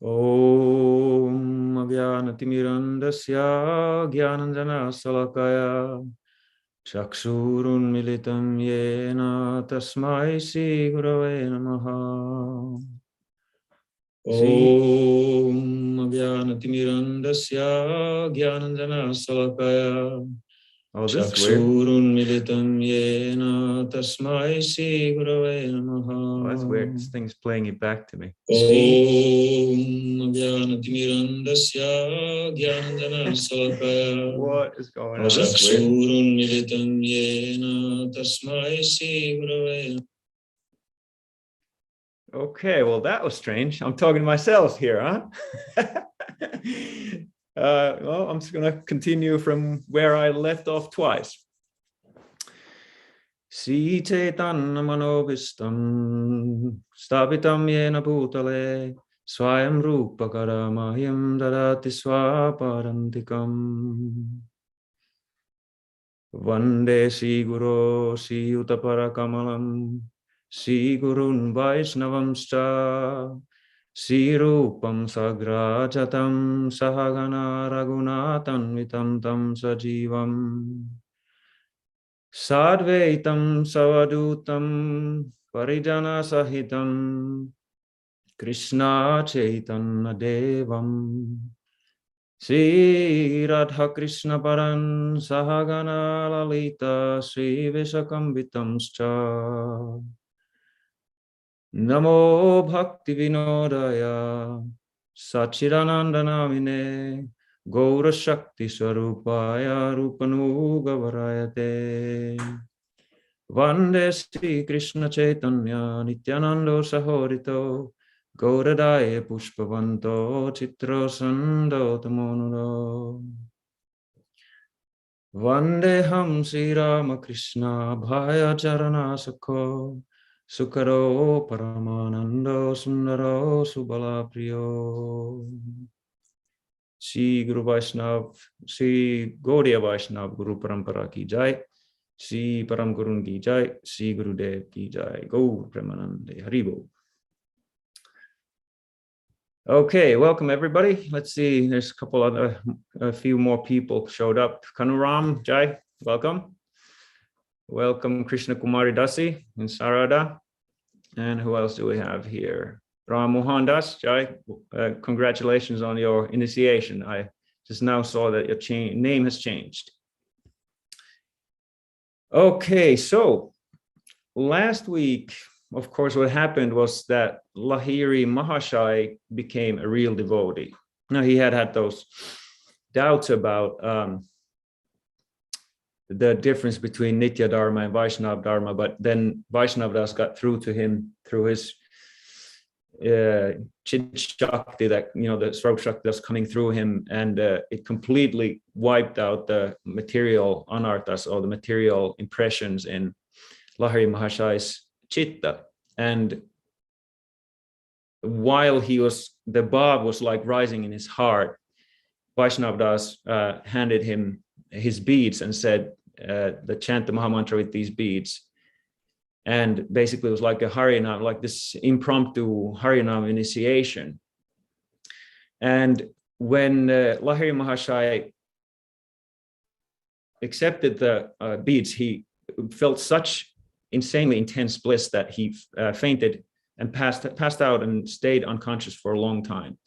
Om Agyanatimirandasya Gyananjana Salakaya Chakshurun Militam Yena Tasmai Sri Gurave Namaha. Om Agyanatimirandasya Gyananjana Salakaya Chakshurun Militam Yena Tasmai Sri Gurave Namaha. Oh, that's weird. This thing's playing it back to me. Om Agyanatimirandasya Gyananjana Salakaya. What is going on? Chakshurun Militam Yena Tasmai Sri Gurave. Okay, well, that was strange. I'm talking to myself here, huh? Well, I'm just going to continue from where I left off twice. Si Chaitanya Manobhistam Stapitam Yena Bhutale Swayam Rupa Karamahyam Dadati Swaparantikam Vande Sri Guru Sri Utapara Kamalam Sri Gurun Vaishnavamscha Sri Rupam Sagrajatam Sahagana Raghunathanvitam Tam Sajivam Sadvaitam Savadutam Parijana Sahitam Krishna Chaitanya Devam Sri Radha Krishna Paran Sahagana Lalita Sri Vishakambitamscha Namo Bhakti Vinodaya Sachidanandanamine Gaura Shakti Swarupaya Rupanuga Varayate Vande Sri Krishna Chaitanya Nityanando Sahorito Gauradaya Pushpavanto Chitro Sando Tamonudo Vandeham Sri Rama Krishna Bhaya Charana Sakho Sukaro Paramanando Sundaro Subala Priyo Shri Guru Vaishnav, Shri Gaudiya Vaishnav Guru Parampara ki jai, Shri Param Gurun ki jai, Shri Gurudev ki jai, Gaur Premanande Haribo. Okay, welcome everybody. Let's see, there's a few more people showed up. Kanuram Jai, welcome. Welcome Krishna Kumari Dasi and Sarada. And who else do we have here? Ram Mohandas Jai, congratulations on your initiation. I just now saw that your name has changed. Okay, so last week, of course, what happened was that Lahiri Mahashai became a real devotee. Now, he had those doubts about the difference between Nitya Dharma and Vaishnava Dharma, but then Vaishnava Das got through to him through his Chit Shakti, that, you know, the Swarup Shakti that's coming through him, and it completely wiped out the material anarthas, or the material impressions in Lahiri Mahashai's Chitta. And while the bhav was like rising in his heart, Vaishnava Das handed him his beads and said, chant the Mahamantra with these beads. And basically it was like a Harinam, like this impromptu Harinam initiation. And when Lahiri Mahashai accepted the beads, he felt such insanely intense bliss that he fainted and passed out and stayed unconscious for a long time.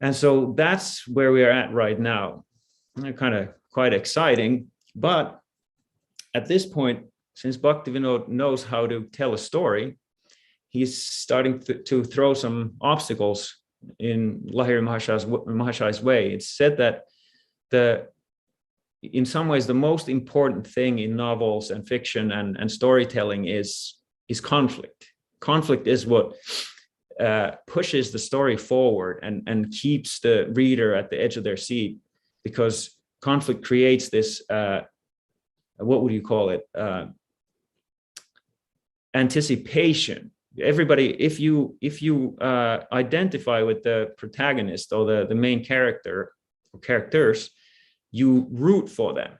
And so that's where we are at right now. Kind of quite exciting. But at this point, since Bhaktivinoda knows how to tell a story, he's starting to throw some obstacles in Lahiri Mahashai's way. It's said that in some ways, the most important thing in novels and fiction and storytelling is conflict. Conflict is what pushes the story forward and keeps the reader at the edge of their seat, because conflict creates this, what would you call it? Anticipation. Everybody, if you identify with the protagonist or the main character or characters, you root for them,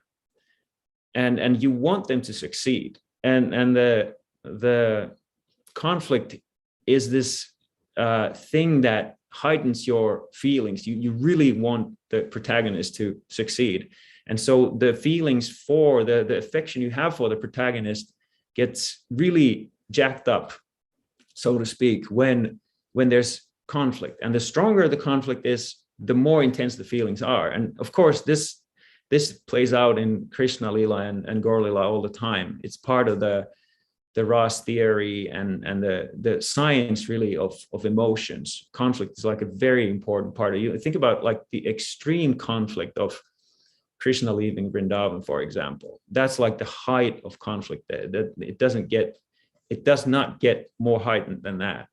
and you want them to succeed. And the conflict is this thing that heightens your feelings. You really want the protagonist to succeed. And so the feelings for the affection you have for the protagonist gets really jacked up, so to speak, when there's conflict. And the stronger the conflict is, the more intense the feelings are. And of course, this plays out in Krishna Lila and Gaur Lila all the time. It's part of the Ross theory and the science really of emotions. Conflict is like a very important part of you. Think about like the extreme conflict of Krishna leaving Vrindavan, for example. That's like the height of conflict. That it does not get more heightened than that.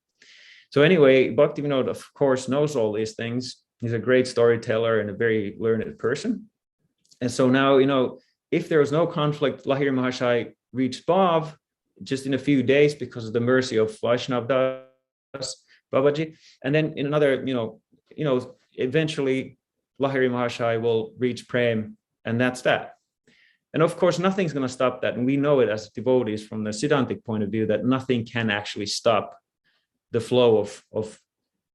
So anyway, Bhaktivinoda, of course, knows all these things. He's a great storyteller and a very learned person. And so now, if there was no conflict, Lahiri Mahashai reached Bhav just in a few days because of the mercy of Vaishnav Das Babaji. And then in another, eventually Lahiri Mahashai will reach Prem, and that's that. And of course, nothing's going to stop that. And we know it as devotees from the Siddhantic point of view that nothing can actually stop the flow of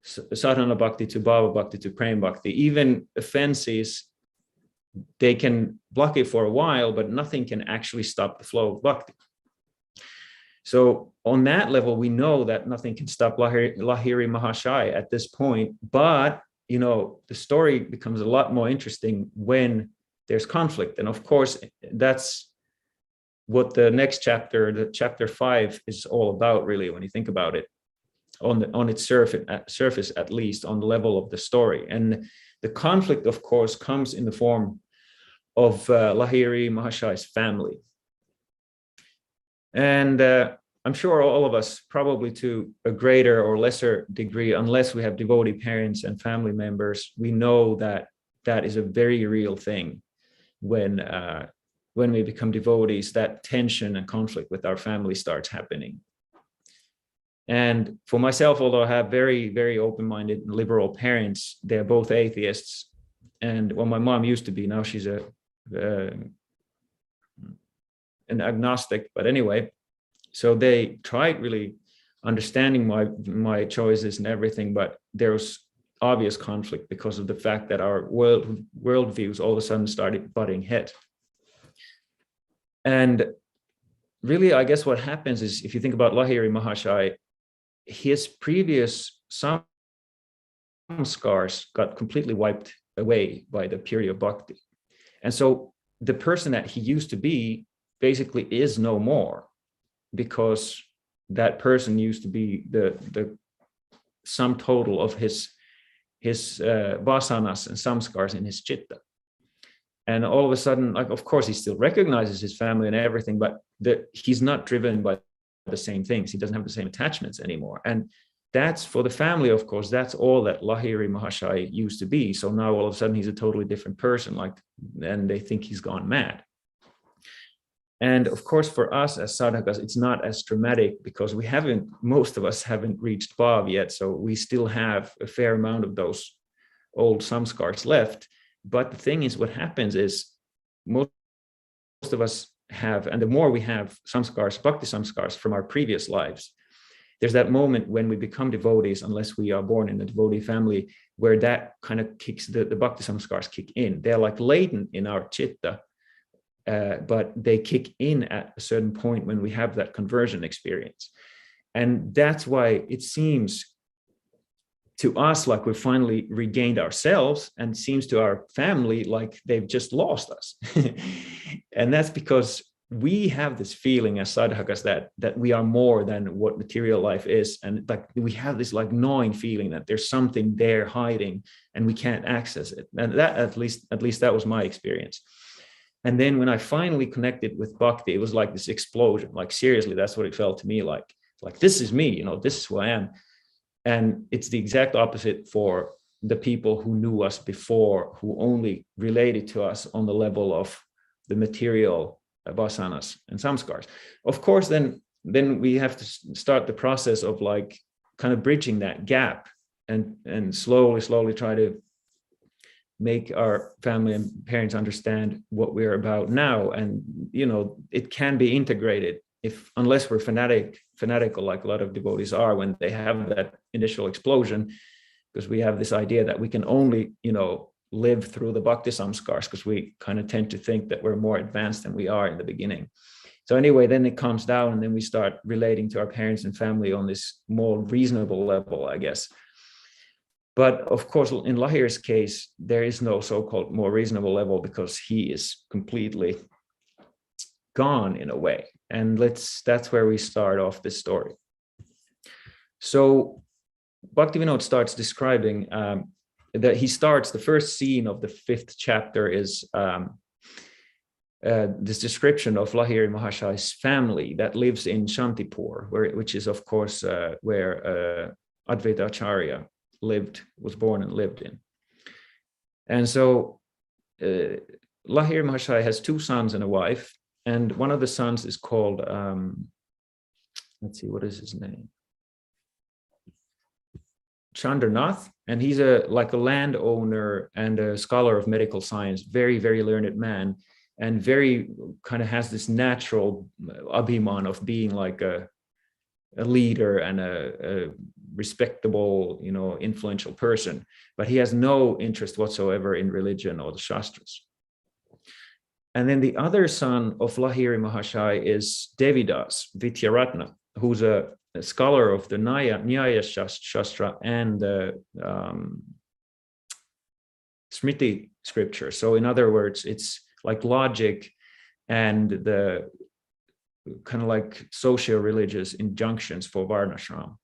sadhana bhakti to bhava bhakti to prem bhakti. Even offenses, they can block it for a while, but nothing can actually stop the flow of bhakti. So on that level, we know that nothing can stop Lahiri Mahashai at this point. But, the story becomes a lot more interesting when there's conflict. And of course, that's what the next chapter, the chapter 5, is all about, really, when you think about it, on its surface, at least on the level of the story. And the conflict, of course, comes in the form of Lahiri Mahashai's family. And I'm sure all of us, probably to a greater or lesser degree, unless we have devotee parents and family members, we know that that is a very real thing. When we become devotees, that tension and conflict with our family starts happening. And for myself, although I have very, very open-minded and liberal parents, they're both atheists. And well, my mom used to be, now she's an agnostic, but anyway, so they tried really understanding my choices and everything, but there was obvious conflict because of the fact that our worldviews all of a sudden started butting heads. And really, I guess what happens is, if you think about Lahiri Mahashai, his previous samskars got completely wiped away by the purity of bhakti. And so the person that he used to be basically is no more, because that person used to be the sum total of his vasanas and samskars in his chitta. And all of a sudden, like, of course, he still recognizes his family and everything, but he's not driven by the same things. He doesn't have the same attachments anymore. And that's, for the family, of course, that's all that Lahiri Mahashai used to be. So now all of a sudden he's a totally different person, and they think he's gone mad. And of course, for us as sadhakas, it's not as dramatic, because most of us haven't reached Bhav yet. So we still have a fair amount of those old samskars left. But the thing is, what happens is most of us have, and the more we have samskars, bhakti samskars from our previous lives, there's that moment when we become devotees, unless we are born in a devotee family, where that kind of kicks, the bhakti samskars kick in. They're like latent in our chitta, but they kick in at a certain point when we have that conversion experience. And that's why it seems to us like we've finally regained ourselves, and seems to our family like they've just lost us. And that's because we have this feeling as sadhakas that we are more than what material life is. And like we have this like gnawing feeling that there's something there hiding and we can't access it. And that, at least that was my experience. And then when I finally connected with bhakti, it was like this explosion. Like seriously, that's what it felt to me like this is me, this is who I am. And it's the exact opposite for the people who knew us before, who only related to us on the level of the material vasanas and samskars. Of course, then we have to start the process of like kind of bridging that gap and slowly try to make our family and parents understand what we're about now. And, it can be integrated unless we're fanatical, like a lot of devotees are when they have that initial explosion, because we have this idea that we can only, live through the bhakti samskars, because we kind of tend to think that we're more advanced than we are in the beginning. So anyway, then it calms down, and then we start relating to our parents and family on this more reasonable level, I guess. But of course, in Lahir's case, there is no so-called more reasonable level, because he is completely gone in a way. And that's where we start off this story. So Bhaktivinoda starts describing that he starts, the first scene of the 5th chapter is this description of Lahiri Mahashai's family that lives in Shantipur, which is of course where Advaita Acharya was born and lived in. And so Lahiri Mahashai has 2 sons and a wife, and one of the sons is called, let's see, what is his name? Chandranath, and he's like a landowner and a scholar of medical science, very, very learned man, and very kind of has this natural abhiman of being like a leader and a respectable, influential person, but he has no interest whatsoever in religion or the Shastras. And then the other son of Lahiri Mahashai is Devidas Vityaratna, who's a scholar of the Nyaya Shastra and the Smriti scripture. So in other words, it's like logic and the kind of like socio-religious injunctions for Varnashram.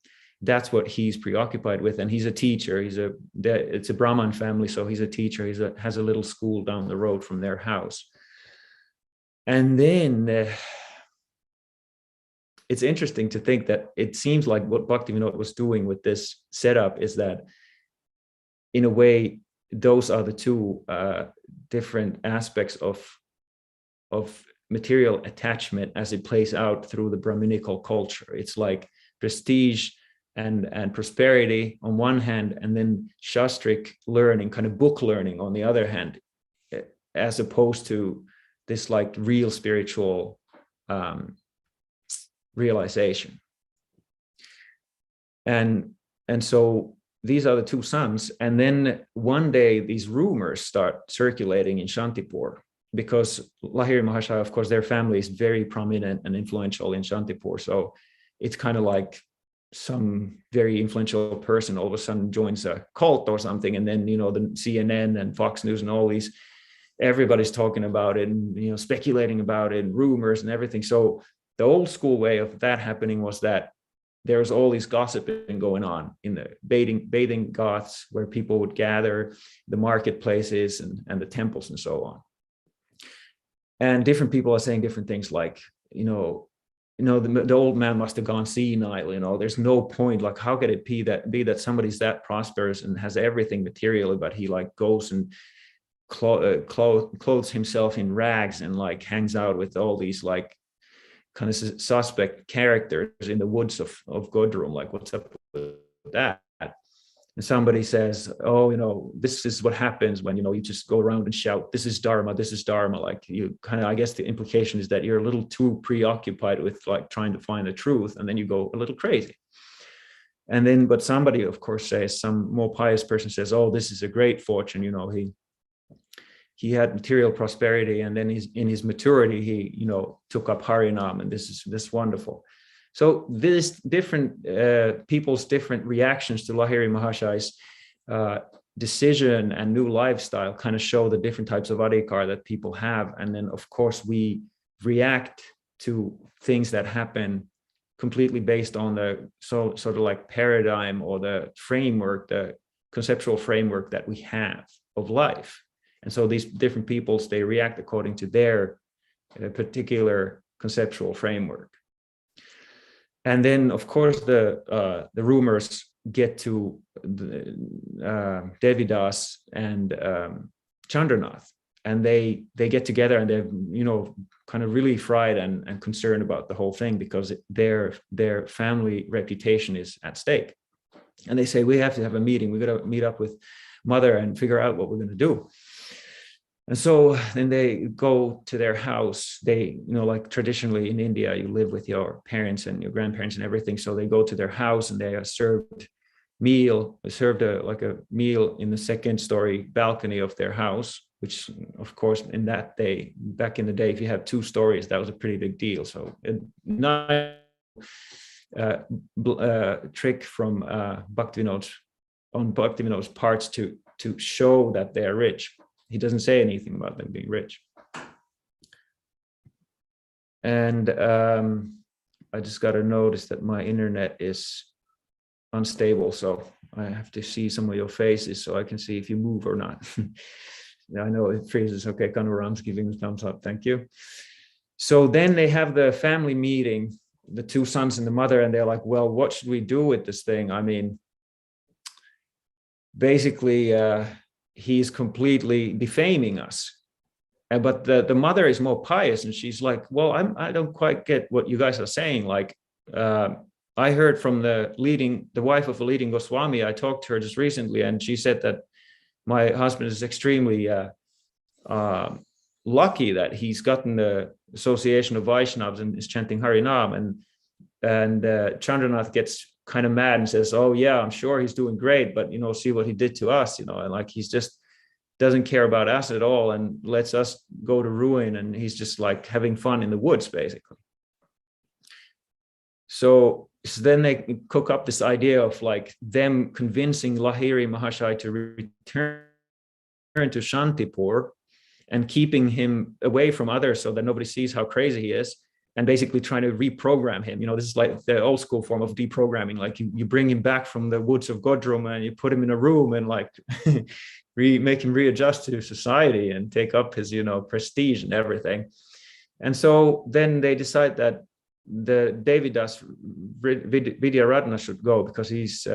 That's what he's preoccupied with, and he's a teacher. It's a Brahman family, so he's a teacher. Has a little school down the road from their house. And then it's interesting to think that it seems like what Bhaktivinoda was doing with this setup is that, in a way, those are the 2 different aspects of material attachment as it plays out through the Brahminical culture. It's like prestige and prosperity on one hand, and then shastric learning, kind of book learning on the other hand, as opposed to this like real spiritual realization. And so these are the 2 sons. And then one day these rumors start circulating in Shantipur, because Lahiri Mahashai, of course, their family is very prominent and influential in Shantipur. So it's kind of like some very influential person all of a sudden joins a cult or something. And then, the CNN and Fox News and all these, everybody's talking about it and, speculating about it and rumors and everything. So the old school way of that happening was that there was all these gossiping going on in the bathing ghats where people would gather, the marketplaces and the temples and so on. And different people are saying different things like, the old man must have gone senile, there's no point, like how could it be that somebody's that prosperous and has everything materially, but he like goes and clothes himself in rags and like hangs out with all these like kind of suspect characters in the woods of Godrum. Like, what's up with that? And somebody says, oh, this is what happens when, you just go around and shout, this is Dharma, this is Dharma. Like, you kind of, I guess the implication is that you're a little too preoccupied with like trying to find the truth, and then you go a little crazy. And then, but somebody, of course, says, some more pious person says, oh, this is a great fortune. He had material prosperity, and then in his maturity, he, took up Harinam, and this is wonderful. So this different people's different reactions to Lahiri Mahashai's decision and new lifestyle kind of show the different types of adhikar that people have. And then, of course, we react to things that happen completely based on the sort of like paradigm or the framework, the conceptual framework that we have of life. And so these different peoples, they react according to their particular conceptual framework. And then, of course, the rumors get to Devidas and Chandranath, and they get together, and they're kind of really fried and concerned about the whole thing, because their family reputation is at stake. And they say, we have to have a meeting. We got to meet up with Mother and figure out what we're going to do. And so then they go to their house. They, like traditionally in India, you live with your parents and your grandparents and everything. So they go to their house and they are served a meal in the second story balcony of their house, which of course back in the day, if you have two stories, that was a pretty big deal. So not trick from Bhaktivinoda's parts to show that they are rich. He doesn't say anything about them being rich. And I just got to notice that my internet is unstable, so I have to see some of your faces so I can see if you move or not. I know it freezes. Okay, Kanaram's giving the thumbs up. Thank you. So then they have the family meeting, the two sons and the mother, and they're like, well, what should we do with this thing? I mean, basically, he's completely defaming us. But the mother is more pious, and she's like, well, I don't quite get what you guys are saying. Like, I heard from the wife of a leading Goswami. I talked to her just recently, and she said that my husband is extremely lucky that he's gotten the association of Vaishnavas and is chanting Harinam. And Chandranath gets kind of mad and says, oh yeah, I'm sure he's doing great, but see what he did to us, and like he's just doesn't care about us at all and lets us go to ruin, and he's just like having fun in the woods basically. So then they cook up this idea of like them convincing Lahiri Mahashai to return to Shantipur and keeping him away from others so that nobody sees how crazy he is, and basically trying to reprogram him. This is like the old school form of deprogramming. Like you bring him back from the woods of Godrum and you put him in a room and like make him readjust to society and take up his, prestige and everything. And so then they decide that the Devidas Vidyaratna should go because he's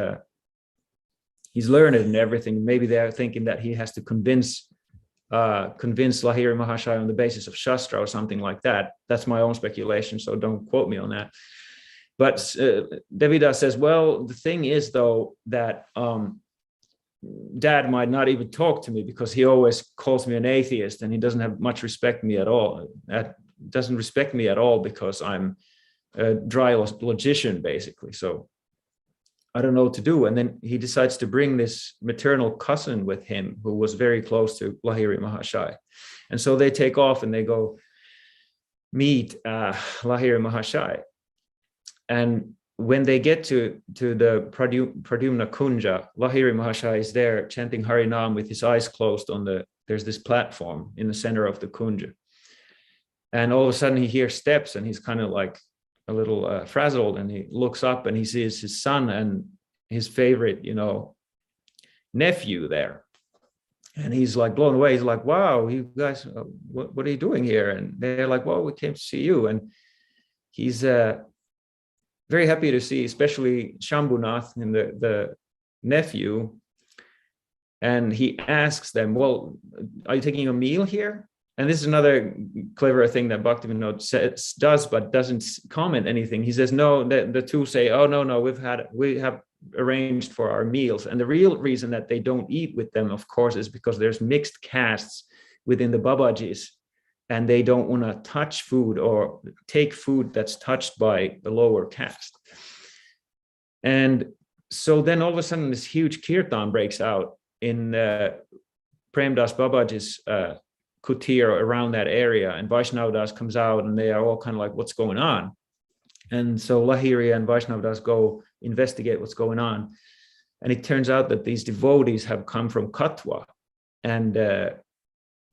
learned and everything. Maybe they're thinking that he has to convince Lahiri Mahashai on the basis of Shastra or something like that. That's my own speculation, so don't quote me on that. But Devidas says, well, the thing is, though, that Dad might not even talk to me because he always calls me an atheist and he doesn't have much respect for me at all. Doesn't respect me at all because I'm a dry logician, basically. So I don't know what to do. And then he decides to bring this maternal cousin with him who was very close to Lahiri Mahashai. And so they take off and they go meet Lahiri Mahashai. And when they get to the Pradyumna Kunja, Lahiri Mahashai is there chanting Harinam with his eyes closed there's this platform in the center of the Kunja. And all of a sudden he hears steps and he's kind of like a little frazzled, and he looks up and he sees his son and his favorite, nephew there. And he's like blown away. He's like, wow, you guys, what are you doing here? And they're like, well, we came to see you. And he's very happy to see, especially Shambhunath and the nephew. And he asks them, well, are you taking a meal here? And this is another clever thing that Bhaktivinoda does, but doesn't comment anything. He says, no, the two say, oh, no, we have arranged for our meals. And the real reason that they don't eat with them, of course, is because there's mixed castes within the Babajis, and they don't want to touch food or take food that's touched by the lower caste. And so then all of a sudden, this huge kirtan breaks out in Premdas Babaji's kutir around that area, and Vaishnavdas comes out, and they are all kind of like, what's going on? And so Lahiri and Vaishnavdas go investigate what's going on. And it turns out that these devotees have come from Katwa, and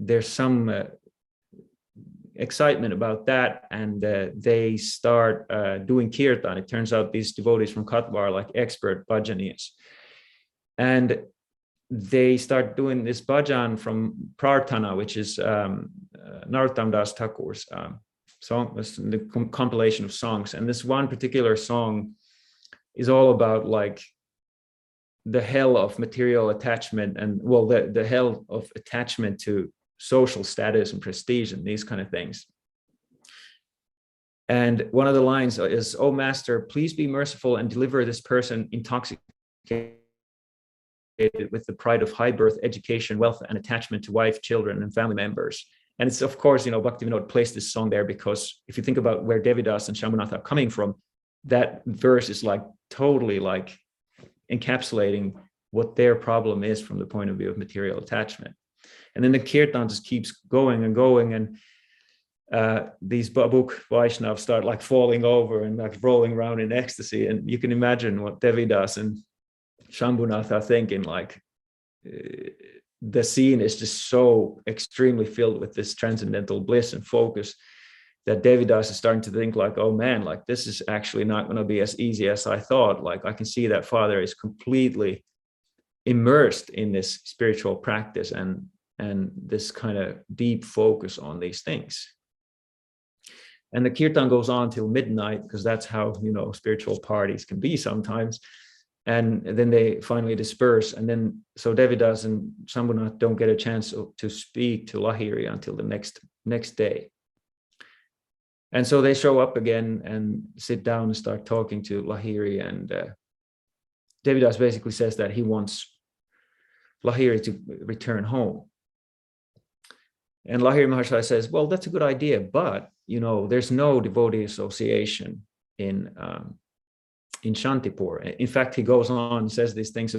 there's some excitement about that, and they start doing kirtan. It turns out these devotees from Katwa are like expert bhajanis. And they start doing this bhajan from Prarthana, which is Narottam Das Thakur's song, the compilation of songs. And this one particular song is all about like the hell of material attachment and, well, the hell of attachment to social status and prestige and these kind of things. And one of the lines is, "Oh Master, please be merciful and deliver this person intoxicated with the pride of high birth, education, wealth, and attachment to wife, children, and family members. And it's, of course, Bhaktivinoda placed this song there because if you think about where Devidas and Shambunatha are coming from, that verse is like totally like encapsulating what their problem is from the point of view of material attachment. And then the kirtan just keeps going and going, and these Babuk Vaishnavas start like falling over and like rolling around in ecstasy. And you can imagine what Devidas and Shambunatha are thinking, like the scene is just so extremely filled with this transcendental bliss and focus that Devidas is starting to think like, oh man, like this is actually not going to be as easy as I thought. Like I can see that Father is completely immersed in this spiritual practice and this kind of deep focus on these things. And the kirtan goes on till midnight because that's how, spiritual parties can be sometimes. And then they finally disperse. And then, so Devidas and Shambunatha don't get a chance to speak to Lahiri until the next day. And so they show up again and sit down and start talking to Lahiri. And Devidas basically says that he wants Lahiri to return home. And Lahiri Mahasaya says, well, that's a good idea, but, there's no devotee association in Shantipur. In fact, he goes on and says these things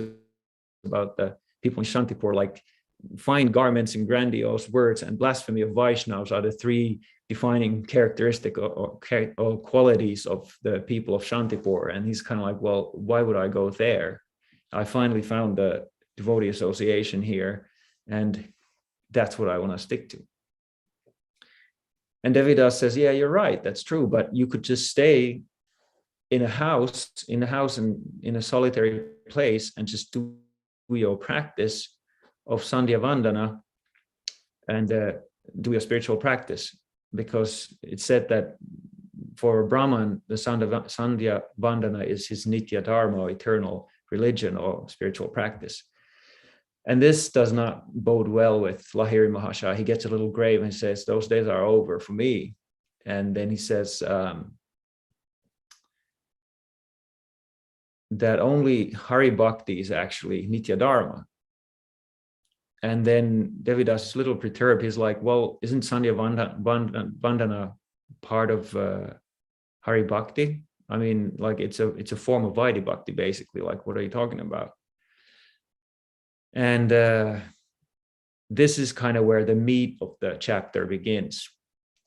about the people in Shantipur, like fine garments and grandiose words and blasphemy of Vaishnavas are the three defining characteristic or qualities of the people of Shantipur. And he's kind of like, well, why would I go there? I finally found the devotee association here, and that's what I want to stick to. And Devidas says, yeah, you're right, that's true, but you could just stay in a house and in a solitary place and just do your practice of Sandhya Vandana and do your spiritual practice. Because it's said that for Brahman, the Sandhya Vandana is his Nitya Dharma, or eternal religion or spiritual practice. And this does not bode well with Lahiri Mahasaya. He gets a little grave and says, those days are over for me. And then he says that only Hari Bhakti is actually Nitya Dharma. And then Devidas is a little perturbed. He's like, well, isn't Sandhya Vandana part of Hari Bhakti? I mean, like it's a form of Vaidhi Bhakti, basically. Like, what are you talking about? And this is kind of where the meat of the chapter begins,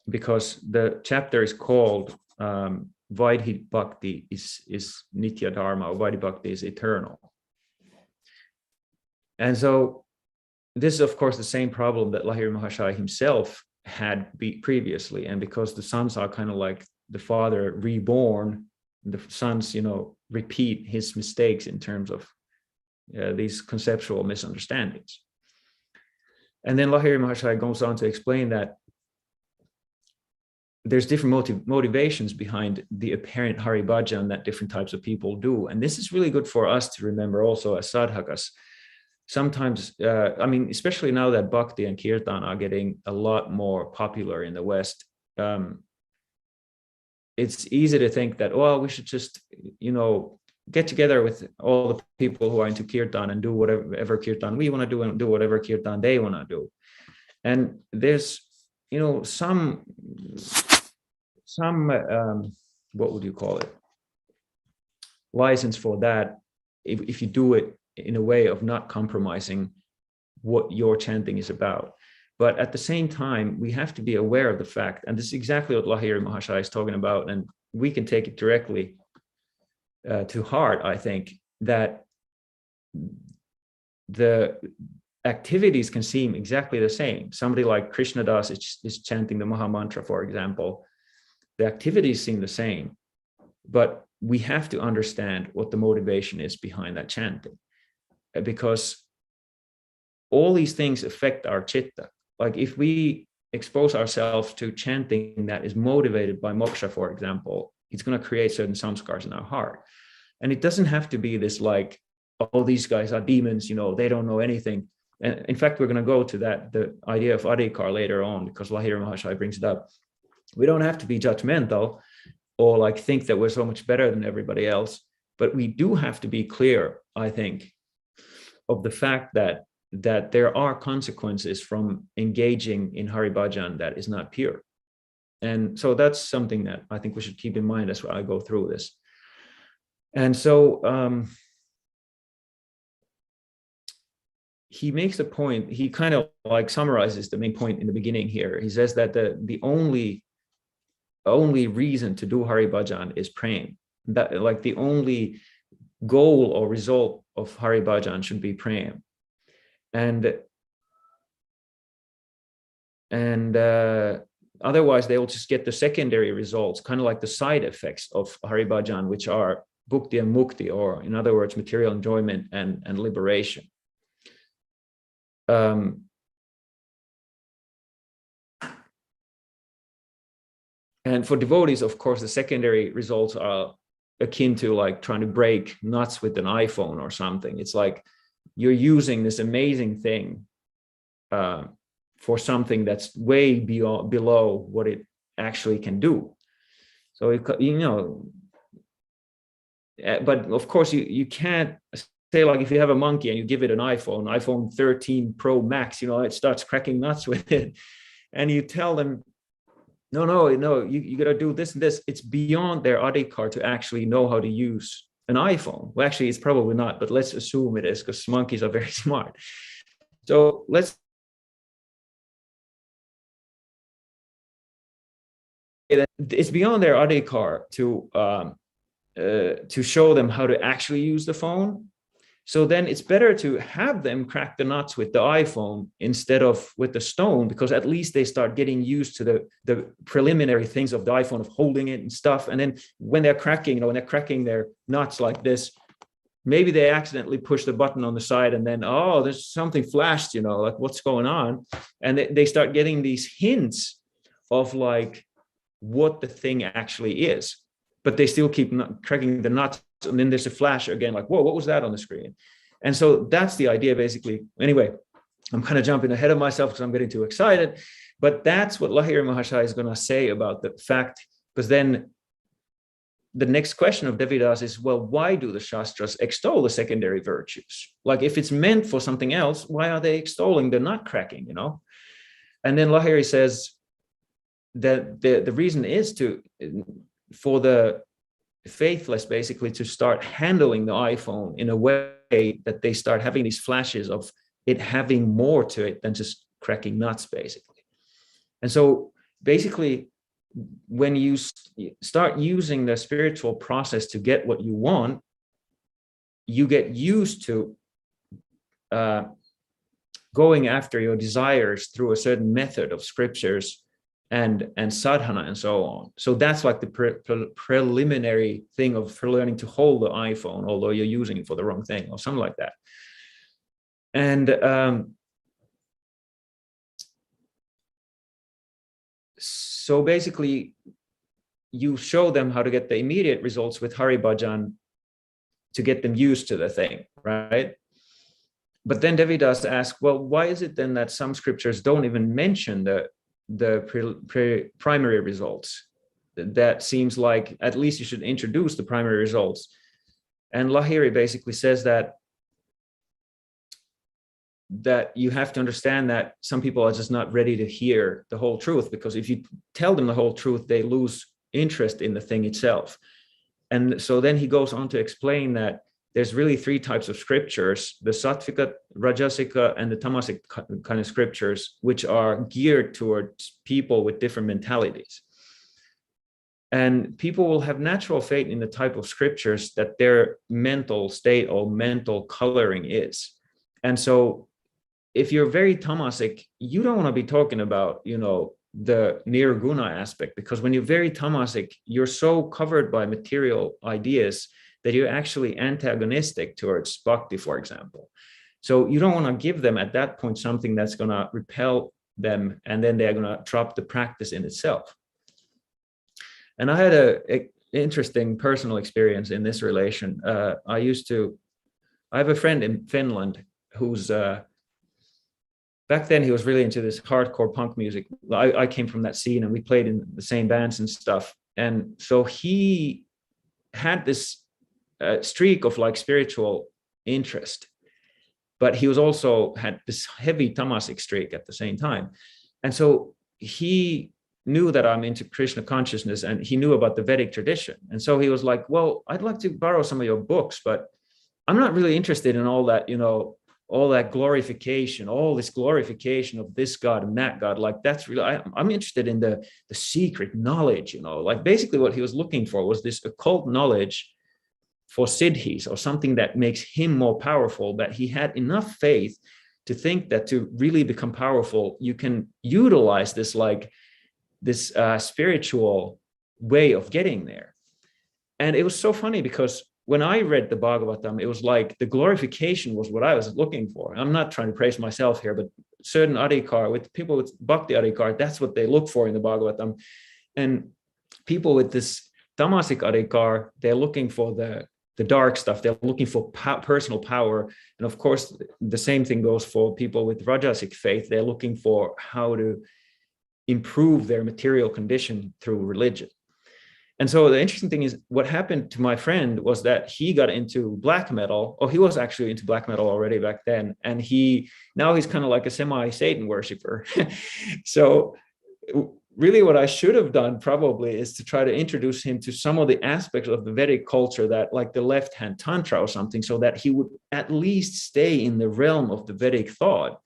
because the chapter is called Vaidhi Bhakti is Nitya Dharma, or Vaidhi Bhakti is eternal. And so this is, of course, the same problem that Lahiri Mahasaya himself had previously. And because the sons are kind of like the father reborn, the sons, repeat his mistakes in terms of these conceptual misunderstandings. And then Lahiri Mahasaya goes on to explain that there's different motivations behind the apparent Hari Bhajan that different types of people do. And this is really good for us to remember also as sadhakas. Sometimes, especially now that Bhakti and Kirtan are getting a lot more popular in the West, it's easy to think that, well, we should just, get together with all the people who are into Kirtan and do whatever Kirtan we want to do and do whatever Kirtan they want to do. And there's, some what would you call it? License for that if you do it in a way of not compromising what your chanting is about. But at the same time, we have to be aware of the fact, and this is exactly what Lahiri Mahasaya is talking about, and we can take it directly to heart, I think, that the activities can seem exactly the same. Somebody like Krishnadas is chanting the Maha Mantra, for example. The activities seem the same, but we have to understand what the motivation is behind that chanting, because all these things affect our chitta. Like if we expose ourselves to chanting that is motivated by moksha, for example, it's going to create certain samskars in our heart. And it doesn't have to be this like, oh, these guys are demons, they don't know anything. And in fact, we're going to go to that, the idea of adhikar later on, because Lahiri Mahasaya brings it up. We don't have to be judgmental or like think that we're so much better than everybody else, but we do have to be clear, I think, of the fact that there are consequences from engaging in Hari Bhajan that is not pure. And so that's something that I think we should keep in mind as I go through this. And so he makes a point, he kind of like summarizes the main point in the beginning here. He says that the only reason to do Hari Bhajan is praying. That like the only goal or result of Hari Bhajan should be praying. And otherwise they will just get the secondary results, kind of like the side effects of Hari Bhajan, which are bhukti and mukti, or in other words, material enjoyment and liberation. And for devotees, of course, the secondary results are akin to like trying to break nuts with an iPhone or something. It's like you're using this amazing thing for something that's way below what it actually can do. So, but of course you can't say like if you have a monkey and you give it an iPhone 13 Pro Max, it starts cracking nuts with it, and you tell them, no, you got to do this and this. It's beyond their adhikar to actually know how to use an iPhone. Well, actually, it's probably not, but let's assume it is because monkeys are very smart. So it's beyond their adhikar to show them how to actually use the phone. So then it's better to have them crack the nuts with the iPhone instead of with the stone, because at least they start getting used to the preliminary things of the iPhone, of holding it and stuff. And then when they're cracking, when they're cracking their nuts like this, maybe they accidentally push the button on the side and then, oh, there's something flashed, like what's going on? And they start getting these hints of like what the thing actually is, but they still keep cracking the nuts. And then there's a flash again, like, whoa, what was that on the screen? And so that's the idea, basically. Anyway, I'm kind of jumping ahead of myself because I'm getting too excited. But that's what Lahiri Mahashaya is going to say about the fact, because then the next question of Devidas is, well, why do the Shastras extol the secondary virtues? Like, if it's meant for something else, why are they extolling the nut cracking, And then Lahiri says that the reason is for the faithless basically to start handling the iPhone in a way that they start having these flashes of it having more to it than just cracking nuts, basically. And so basically, when you start using the spiritual process to get what you want, you get used to going after your desires through a certain method of scriptures and sadhana and so on. So that's like the preliminary thing for learning to hold the iPhone, although you're using it for the wrong thing or something like that. And so basically, you show them how to get the immediate results with Hari Bhajan to get them used to the thing, right? But then Devidas asks, well, why is it then that some scriptures don't even mention the primary results? That seems like at least you should introduce the primary results. And Lahiri basically says that you have to understand that some people are just not ready to hear the whole truth, because if you tell them the whole truth, they lose interest in the thing itself. And so then he goes on to explain that there's really three types of scriptures: the sattvika, rajasika, and the tamasic kind of scriptures, which are geared towards people with different mentalities. And people will have natural faith in the type of scriptures that their mental state or mental coloring is. And so if you're very tamasic, you don't want to be talking about, the nirguna aspect, because when you're very tamasic, you're so covered by material ideas that you're actually antagonistic towards bhakti, for example. So you don't want to give them at that point something that's going to repel them, and then they're going to drop the practice in itself. And I had an interesting personal experience in this relation. I have a friend in Finland who's, back then he was really into this hardcore punk music. I came from that scene and we played in the same bands and stuff. And so he had this streak of like spiritual interest. but he was also had this heavy tamasic streak at the same time. And so he knew that I'm into Krishna consciousness, and he knew about the Vedic tradition. And so he was like, well, I'd like to borrow some of your books, but I'm not really interested in all that, all that glorification, all this glorification of this God and that God. Like, that's really, I'm interested in the secret knowledge, like basically what he was looking for was this occult knowledge for siddhis, or something that makes him more powerful, that he had enough faith to think that to really become powerful, you can utilize this, like this spiritual way of getting there. And it was so funny because when I read the Bhagavatam, it was like the glorification was what I was looking for. I'm not trying to praise myself here, but certain adhikar, with people with bhakti adhikar, that's what they look for in the Bhagavatam. And people with this tamasic adhikar, they're looking for the dark stuff. They're looking for personal power. And of course, the same thing goes for people with rajasic faith. They're looking for how to improve their material condition through religion. And so the interesting thing is, what happened to my friend was that he got into black metal. Oh, he was actually into black metal already back then. And now he's kind of like a semi-Satan worshiper. So really what I should have done probably is to try to introduce him to some of the aspects of the Vedic culture, that like the left-hand tantra or something, so that he would at least stay in the realm of the Vedic thought.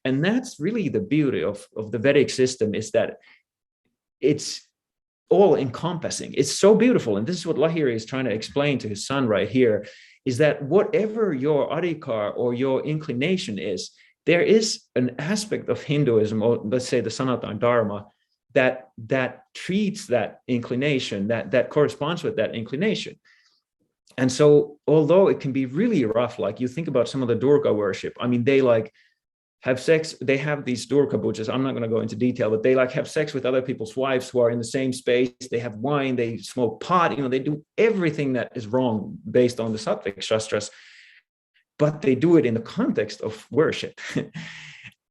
And that's really the beauty of the Vedic system, is that it's all encompassing. It's so beautiful. And this is what Lahiri is trying to explain to his son right here, is that whatever your adhikar or your inclination is, there is an aspect of Hinduism, or let's say the Sanatana Dharma, that treats that inclination, that corresponds with that inclination. And so although it can be really rough, like you think about some of the Durga worship, I mean, they like have sex, they have these Durga pujas, I'm not going to go into detail, but they like have sex with other people's wives who are in the same space, they have wine, they smoke pot, they do everything that is wrong based on the Sattvic Shastras, but they do it in the context of worship.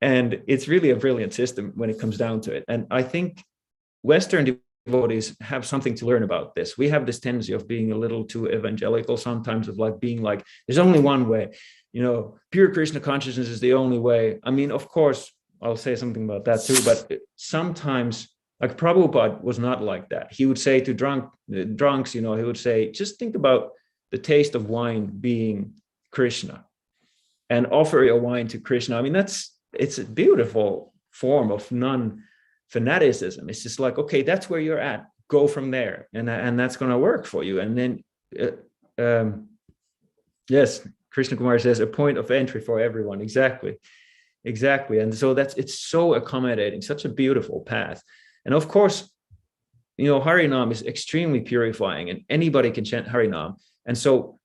And it's really a brilliant system when it comes down to it. And I think Western devotees have something to learn about this. We have this tendency of being a little too evangelical sometimes, of like being like, there's only one way, pure Krishna consciousnness is the only way. I mean, of course, I'll say something about that too, but sometimes, like Prabhupada was not like that. He would say to drunks, he would say, just think about the taste of wine being Krishna, and offer your wine to Krishna. I mean, it's a beautiful form of non-fanaticism. It's just like, okay, that's where you're at. Go from there, and that's going to work for you. And then, yes, Krishna Kumar says a point of entry for everyone. Exactly. And so it's so accommodating, such a beautiful path. And of course, Harinam is extremely purifying, and anybody can chant Harinam. And so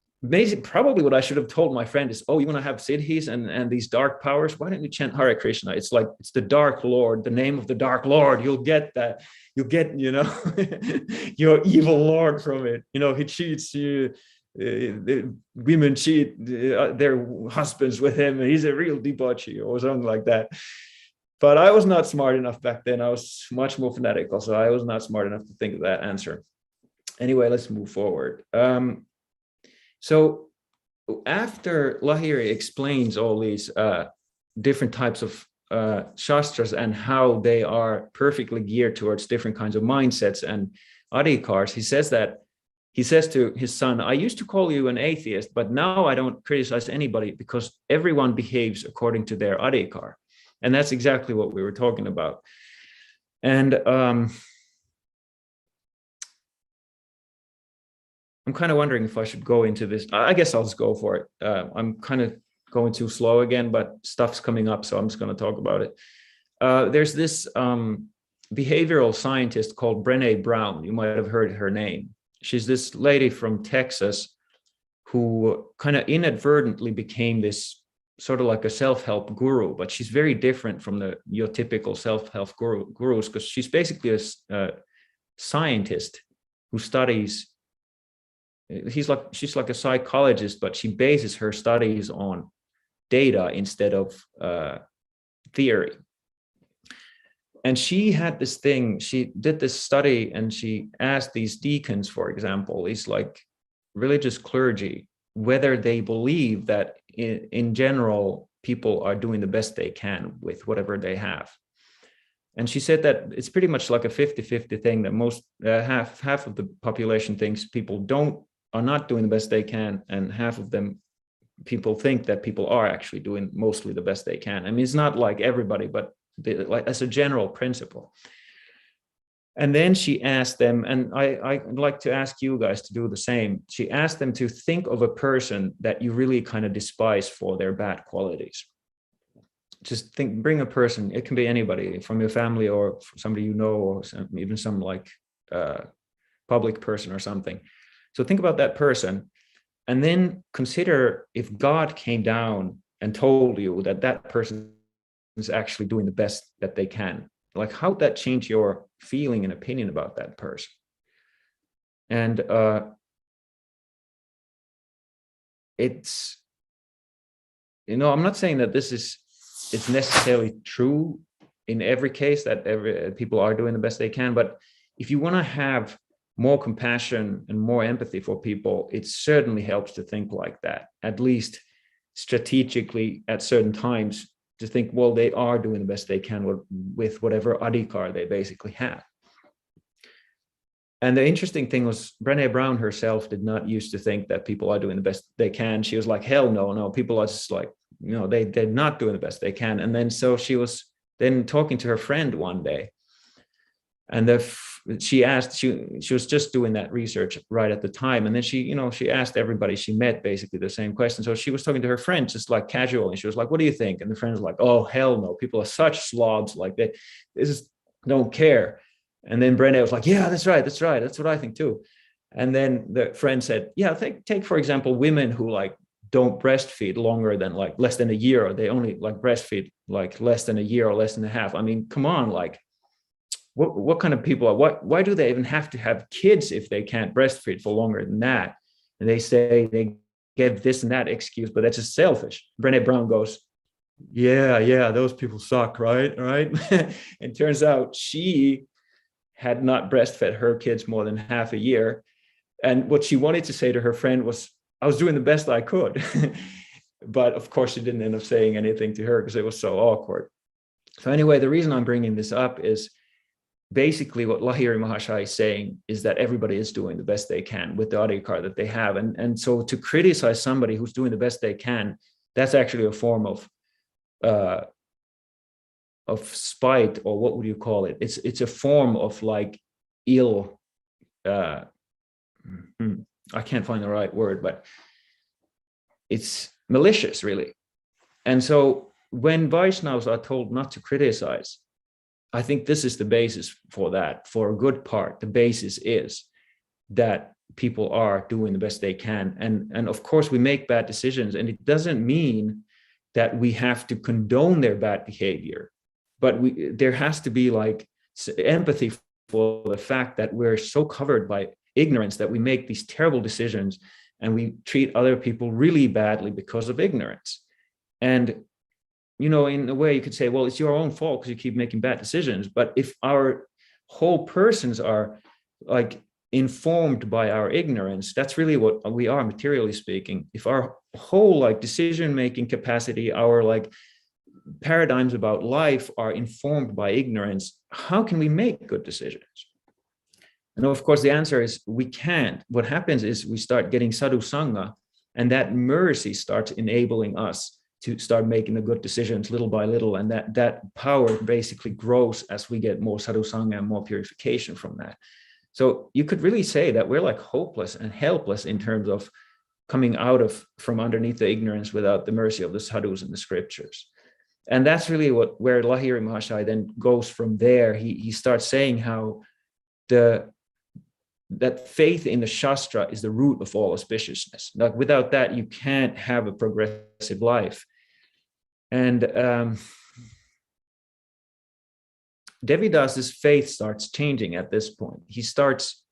probably what I should have told my friend is, oh, you want to have siddhis and these dark powers? Why don't you chant Hare Krishna? It's like, it's the Dark Lord, the name of the Dark Lord. You'll get that. You'll get, your evil Lord from it. He cheats you. The women cheat their husbands with him, and he's a real debauchee or something like that. But I was not smart enough back then. I was much more fanatical, so I was not smart enough to think of that answer. Anyway, let's move forward. So after Lahiri explains all these different types of shastras and how they are perfectly geared towards different kinds of mindsets and adhikars, he says to his son, I used to call you an atheist, but now I don't criticize anybody because everyone behaves according to their adhikar. And that's exactly what we were talking about. And I'm kind of wondering if I should go into this. I guess I'll just go for it. I'm kind of going too slow again, but stuff's coming up, so I'm just going to talk about it. There's this behavioral scientist called Brené Brown. You might have heard her name. She's this lady from Texas who kind of inadvertently became this sort of like a self-help guru, but she's very different from your typical self-help gurus, because she's basically a scientist who studies. She's like a psychologist, but she bases her studies on data instead of theory. And she had this thing, she did this study, and she asked these deacons, for example, these like religious clergy, whether they believe that in general, people are doing the best they can with whatever they have. And she said that it's pretty much like a 50-50 thing, that most half of the population thinks people are not doing the best they can, and half of them people think that people are actually doing mostly the best they can. I mean, it's not like everybody, but like as a general principle. And then she asked them, and I'd like to ask you guys to do the same. She asked them to think of a person that you really kind of despise for their bad qualities. Just bring a person. It can be anybody from your family or somebody you know, or even some like public person or something. So think about that person, and then consider if God came down and told you that that person is actually doing the best that they can. Like, how would that change your feeling and opinion about that person? And it's, I'm not saying that it's necessarily true in every case that people are doing the best they can, but if you want to have more compassion and more empathy for people, it certainly helps to think like that, at least strategically at certain times, to think, well, they are doing the best they can with whatever adhikar they basically have. And the interesting thing was, Brené Brown herself did not used to think that people are doing the best they can. She was like, hell no, people are just like, they're not doing the best they can. And then so she was then talking to her friend one day, and she asked, she was just doing that research right at the time, and then she asked everybody she met basically the same question. So she was talking to her friend just like casually, and she was like, what do you think? And the friend was like, oh hell no, people are such slobs, like they just don't care. And then Brené was like, yeah, that's right, that's what I think too. And then the friend said, yeah, take for example women who like don't breastfeed longer than like less than a year, or they only like breastfeed like less than a year or less than a half. I mean, come on, like what kind of people are, why do they even have to have kids if they can't breastfeed for longer than that? And they say they give this and that excuse, but that's just selfish. Brené Brown goes, yeah, those people suck, right? And turns out she had not breastfed her kids more than half a year. And what she wanted to say to her friend was, I was doing the best I could. But of course, she didn't end up saying anything to her because it was so awkward. So anyway, the reason I'm bringing this up is basically what Lahiri Mahashaya is saying is that everybody is doing the best they can with the adhikar that they have. And so to criticize somebody who's doing the best they can, that's actually a form of spite, or what would you call it? It's a form of like ill, I can't find the right word, but it's malicious really. And so when Vaishnavas are told not to criticize, I think this is the basis for that. For a good part, the basis is that people are doing the best they can. And of course, we make bad decisions, and it doesn't mean that we have to condone their bad behavior, but there has to be like empathy for the fact that we're so covered by ignorance that we make these terrible decisions, and we treat other people really badly because of ignorance. And in a way you could say, well, it's your own fault because you keep making bad decisions. But if our whole persons are like informed by our ignorance, that's really what we are, materially speaking. If our whole like decision-making capacity, our like paradigms about life are informed by ignorance, how can we make good decisions? And of course, the answer is we can't. What happens is we start getting sadhu sangha, and that mercy starts enabling us to start making the good decisions little by little. And that power basically grows as we get more sadhu sangha and more purification from that. So you could really say that we're like hopeless and helpless in terms of coming out from underneath the ignorance without the mercy of the sadhus and the scriptures. And that's really where Lahiri Mahashaya then goes from there. He starts saying how that faith in the Shastra is the root of all auspiciousness. Like without that, you can't have a progressive life. And Devidas's faith starts changing at this point. He starts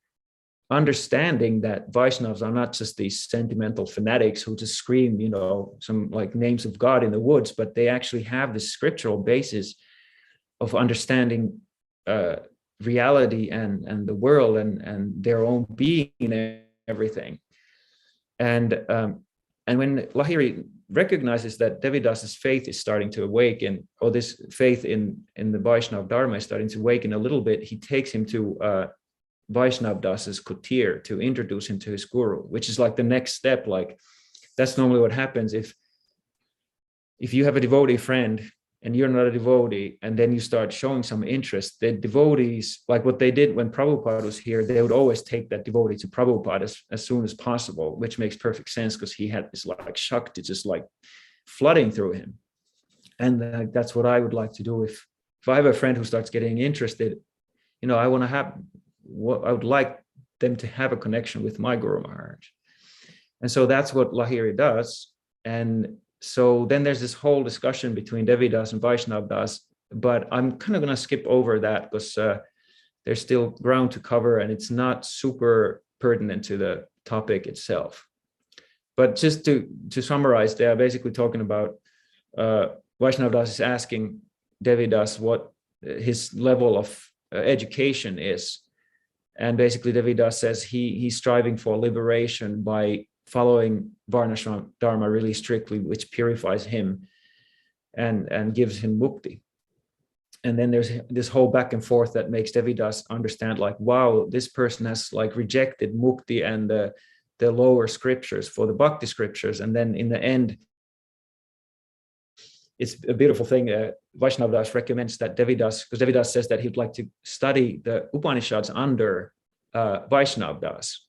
understanding that Vaishnavas are not just these sentimental fanatics who just scream, some like names of God in the woods, but they actually have this scriptural basis of understanding reality and the world and their own being and everything. And And when Lahiri recognizes that Devidas's faith is starting to awaken, or this faith in the Vaishnava Dharma is starting to awaken a little bit, he takes him to Vaishnav Das's kutir to introduce him to his guru, which is like the next step. Like that's normally what happens if you have a devotee friend and you're not a devotee, and then you start showing some interest. The devotees, like what they did when Prabhupada was here, they would always take that devotee to Prabhupada as soon as possible, which makes perfect sense because he had this like shakti just like flooding through him. And that's what I would like to do. If I have a friend who starts getting interested, I want to have what I would like them to have a connection with my Guru Maharaj. And so that's what Lahiri does. And so then there's this whole discussion between Devidas and Vaishnav Das, but I'm kind of going to skip over that because there's still ground to cover and it's not super pertinent to the topic itself. But just to summarize, they are basically talking about Vaishnav Das is asking Devidas what his level of education is. And basically Devidas says he's striving for liberation by following Varnashram Dharma really strictly, which purifies him and gives him mukti. And then there's this whole back and forth that makes Devidas understand like, wow, this person has like rejected mukti and the lower scriptures for the bhakti scriptures. And then in the end, it's a beautiful thing. Vaishnav Das recommends that Devidas, because Devidas says that he'd like to study the Upanishads under Vaishnav Das.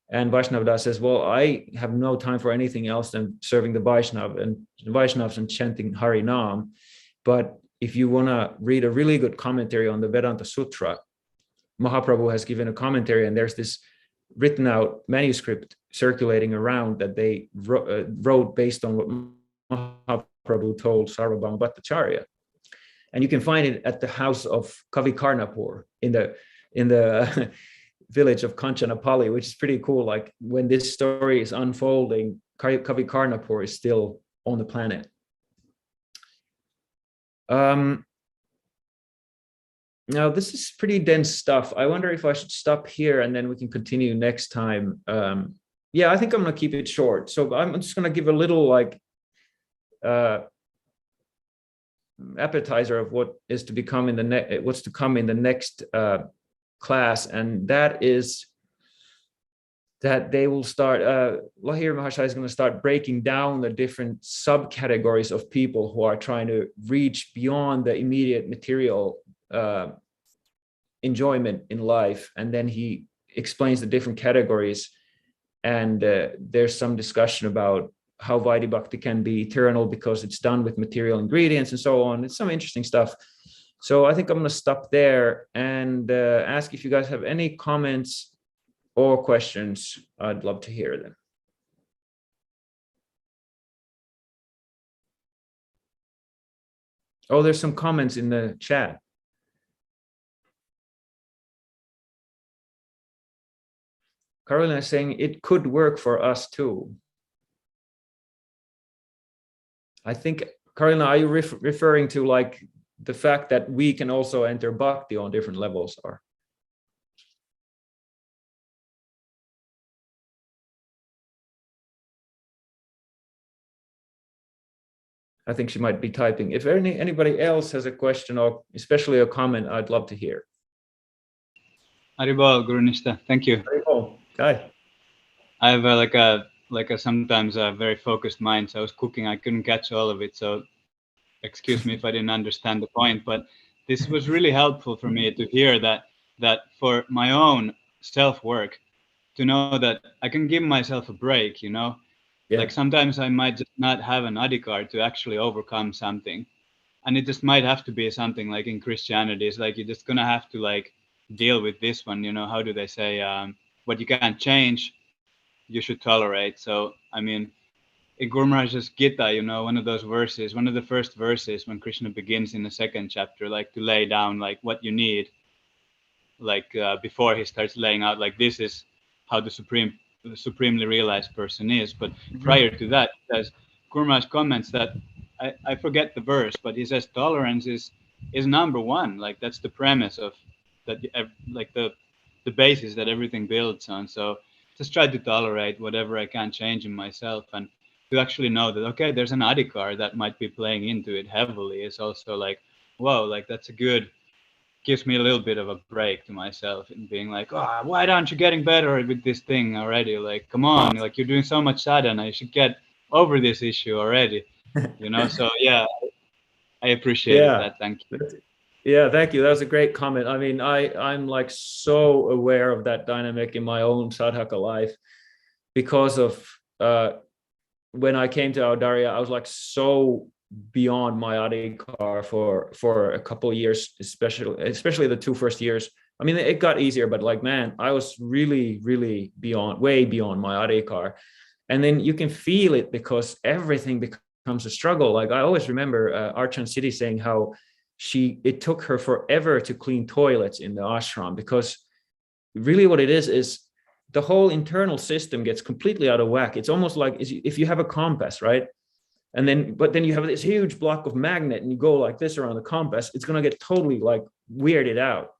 And Vaishnav Das says, well, I have no time for anything else than serving the Vaishnavas and chanting Hari Nam. But if you want to read a really good commentary on the Vedanta Sutra, Mahaprabhu has given a commentary, and there's this written out manuscript circulating around that they wrote based on what Mahaprabhu told Sarvabhauma Bhattacharya. And you can find it at the house of Kavi Karnapur in the village of Kanchanapalli, which is pretty cool. Like when this story is unfolding, Kavi Karnapur is still on the planet. Now this is pretty dense stuff. I wonder if I should stop here and then we can continue next time. Yeah, I think I'm going to keep it short. So I'm just going to give a little like appetizer of what is to become what's to come in the next class, and that is that they will start, Lahiri Mahashaya is going to start breaking down the different subcategories of people who are trying to reach beyond the immediate material enjoyment in life. And then he explains the different categories. And there's some discussion about how Vaidhi Bhakti can be eternal because it's done with material ingredients and so on. It's some interesting stuff. So I think I'm going to stop there and ask if you guys have any comments or questions. I'd love to hear them. Oh, there's some comments in the chat. Carolina is saying it could work for us too. I think, Carolina, are you referring to like the fact that we can also enter bhakti on different levels? Or I think she might be typing. If anybody else has a question or especially a comment, I'd love to hear. Haribol, Gurunistha, thank you. Haribol, hi. I have like a sometimes a very focused mind. So I was cooking, I couldn't catch all of it. So excuse me if I didn't understand the point, but this was really helpful for me to hear that for my own self-work, to know that I can give myself a break, you know. Yeah. Like sometimes I might just not have an adhikar to actually overcome something. And it just might have to be something like in Christianity. It's like you're just going to have to like deal with this one, you know. How do they say, what you can't change, you should tolerate. So, I mean, in Guru Maharaj's Gita, you know, one of those verses, one of the first verses when Krishna begins in the second chapter, like to lay down like what you need, like before he starts laying out like this is how the supremely realized person is. But prior to that, as Guru Maharaj comments that I forget the verse, but he says tolerance is number one. Like that's the premise of that, like the basis that everything builds on. So just try to tolerate whatever I can change in myself. And to actually know that, okay, there's an adhikar that might be playing into it heavily is also like, whoa, like that's a good, gives me a little bit of a break to myself and being like, oh, why aren't you getting better with this thing already? Like, come on, like you're doing so much sadhana, you should get over this issue already, you know? So yeah, I appreciated Yeah. that. Thank you. Yeah, thank you. That was a great comment. I mean, I'm like so aware of that dynamic in my own sadhaka life because of when I came to Audarya, I was like so beyond my adhikar for a couple of years, especially the 2 first years. I mean, it got easier, but like, man, I was really, really beyond, way beyond my adhikar. And then you can feel it because everything becomes a struggle. Like I always remember Archan Siddhi saying how it took her forever to clean toilets in the ashram, because really what it is the whole internal system gets completely out of whack. It's almost like if you have a compass, right? But then you have this huge block of magnet and you go like this around the compass, it's going to get totally like weirded out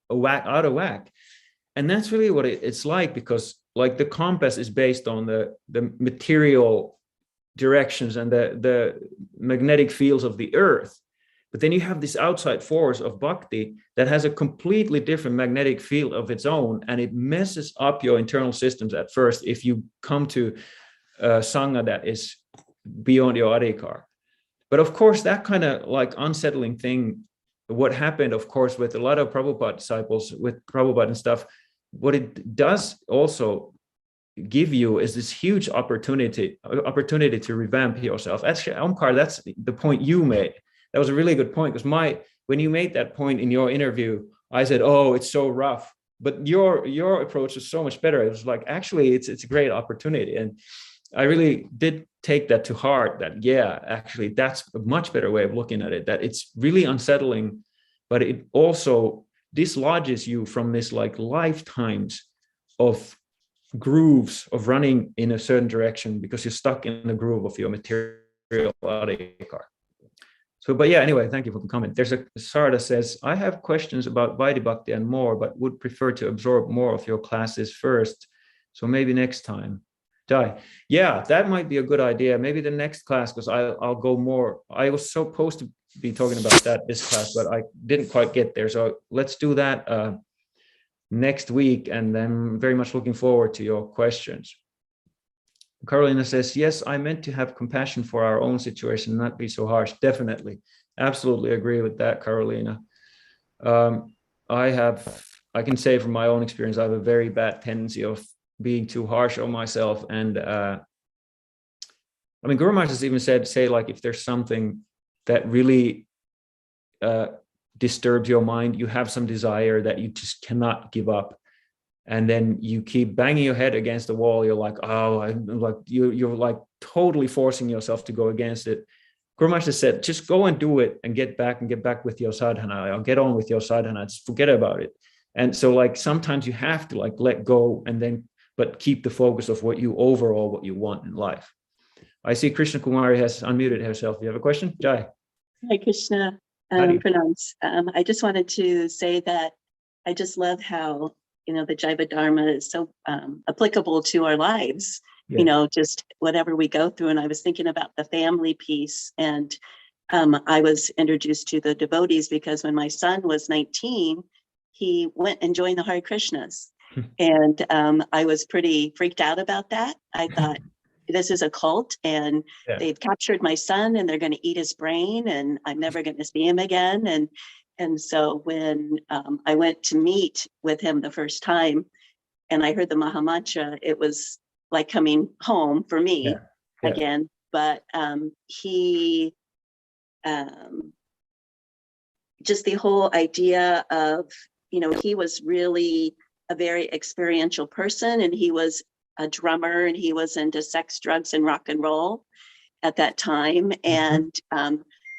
of whack. And that's really what it's like, because like the compass is based on the material directions and the magnetic fields of the earth. But then you have this outside force of bhakti that has a completely different magnetic field of its own, and it messes up your internal systems at first if you come to sangha that is beyond your adhikar. But of course, that kind of like unsettling thing, what happened, of course, with a lot of Prabhupada disciples, with Prabhupada and stuff, what it does also give you is this huge opportunity to revamp yourself. Actually, Omkar, that's the point you made. That was a really good point, because when you made that point in your interview, I said, oh, it's so rough. But your approach is so much better. It was like, actually, it's a great opportunity. And I really did take that to heart, that, yeah, actually, that's a much better way of looking at it, that it's really unsettling, but it also dislodges you from this like lifetimes of grooves of running in a certain direction because you're stuck in the groove of your material adhikar. So, but yeah, anyway, thank you for the comment. There's a Sarda says, I have questions about Vaidhi Bhakti and more, but would prefer to absorb more of your classes first. So maybe next time. Jai. Yeah, that might be a good idea. Maybe the next class, because I'll go more. I was supposed to be talking about that this class, but I didn't quite get there. So let's do that next week. And then very much looking forward to your questions. Carolina says, yes, I meant to have compassion for our own situation, not be so harsh. Definitely. Absolutely agree with that, Carolina. I can say from my own experience, I have a very bad tendency of being too harsh on myself. And I mean, Guru Maharaj has even say like, if there's something that really disturbs your mind, you have some desire that you just cannot give up, and then you keep banging your head against the wall, you're like, oh, I'm like, you're like totally forcing yourself to go against it. Guru Maharaj said, just go and do it and get back with your sadhana, or get on with your sadhana, just forget about it. And so like sometimes you have to like let go, and then but keep the focus of what you want in life. I see Krishna Kumari has unmuted herself. Do you have a question? Jai. Hi, Krishna. Pronounce. I just wanted to say that I just love how, the Jaiva Dharma is so applicable to our lives, Yeah. just whatever we go through. And I was thinking about the family piece, and I was introduced to the devotees because when my son was 19, he went and joined the Hare Krishnas. And I was pretty freaked out about that. I thought, this is a cult, and they've captured my son, and they're going to eat his brain, and I'm never going to see him again. And so when I went to meet with him the first time, and I heard the Maha Mantra, it was like coming home for me again. But he, just the whole idea of, he was really a very experiential person, and he was a drummer, and he was into sex, drugs, and rock and roll at that time. And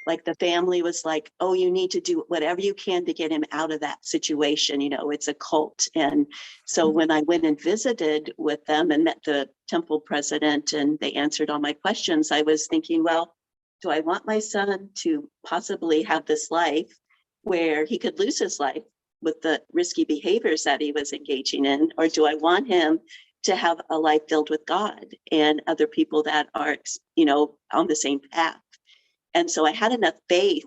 like the family was like, oh, you need to do whatever you can to get him out of that situation. It's a cult. And so when I went and visited with them and met the temple president, and they answered all my questions, I was thinking, well, do I want my son to possibly have this life where he could lose his life with the risky behaviors that he was engaging in? Or do I want him to have a life filled with God and other people that are, on the same path. And so I had enough faith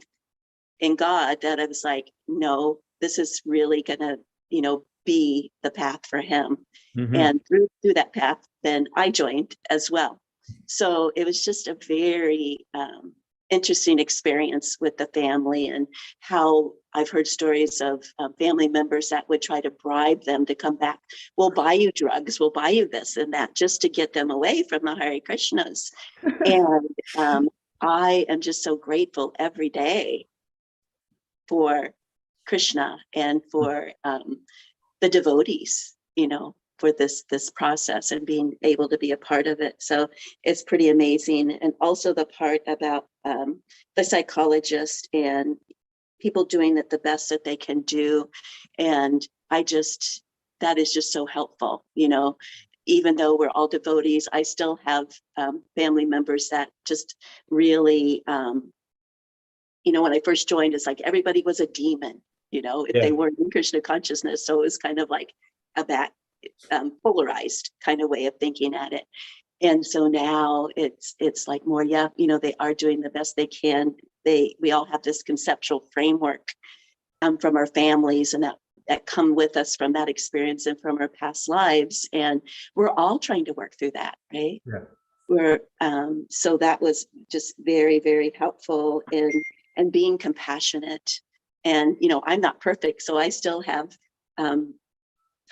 in God that I was like, no, this is really gonna, be the path for him. Mhm. And through that path, then I joined as well. So it was just a very interesting experience with the family, and how I've heard stories of family members that would try to bribe them to come back. We'll buy you drugs, we'll buy you this and that, just to get them away from the Hare Krishnas. And I am just so grateful every day for Krishna and for the devotees, for this process and being able to be a part of it. So it's pretty amazing. And also the part about the psychologist and people doing it the best that they can do. And that is just so helpful, even though we're all devotees, I still have family members that just really, when I first joined, it's like everybody was a demon, if they weren't in Krishna consciousness. So it was kind of like that polarized kind of way of thinking at it. And so now it's like more, they are doing the best they can. We all have this conceptual framework from our families and that come with us from that experience and from our past lives. And we're all trying to work through that, right? Yeah. So that was just very, very helpful in being compassionate. And, I'm not perfect, so I still have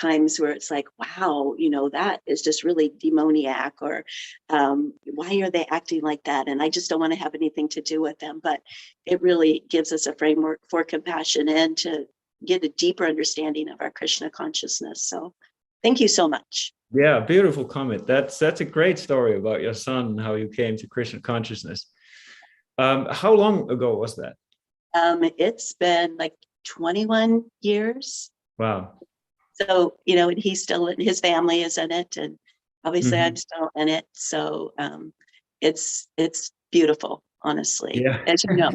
times where it's like, wow, that is just really demoniac, or why are they acting like that? And I just don't want to have anything to do with them. But it really gives us a framework for compassion and to get a deeper understanding of our Krishna consciousness. So thank you so much. Yeah, beautiful comment. That's a great story about your son and how you came to Krishna consciousness. How long ago was that? It's been like 21 years. Wow. So, and he's still, his family is in it, and obviously I'm still in it. So it's beautiful, honestly, as you know.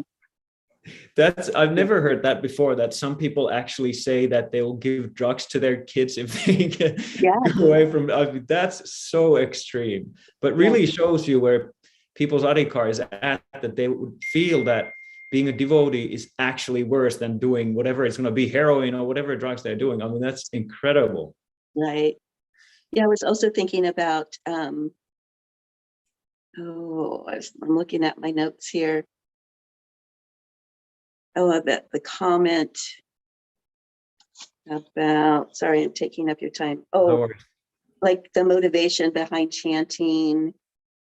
I've never heard that before, that some people actually say that they will give drugs to their kids if they get away from, that's so extreme, but really shows you where people's adhikar is at, that they would feel that being a devotee is actually worse than doing whatever it's going to be, heroin or whatever drugs they're doing. I mean, that's incredible. Right. Yeah, I was also thinking about, I'm looking at my notes here. I bet the comment about, sorry, I'm taking up your time. No, like the motivation behind chanting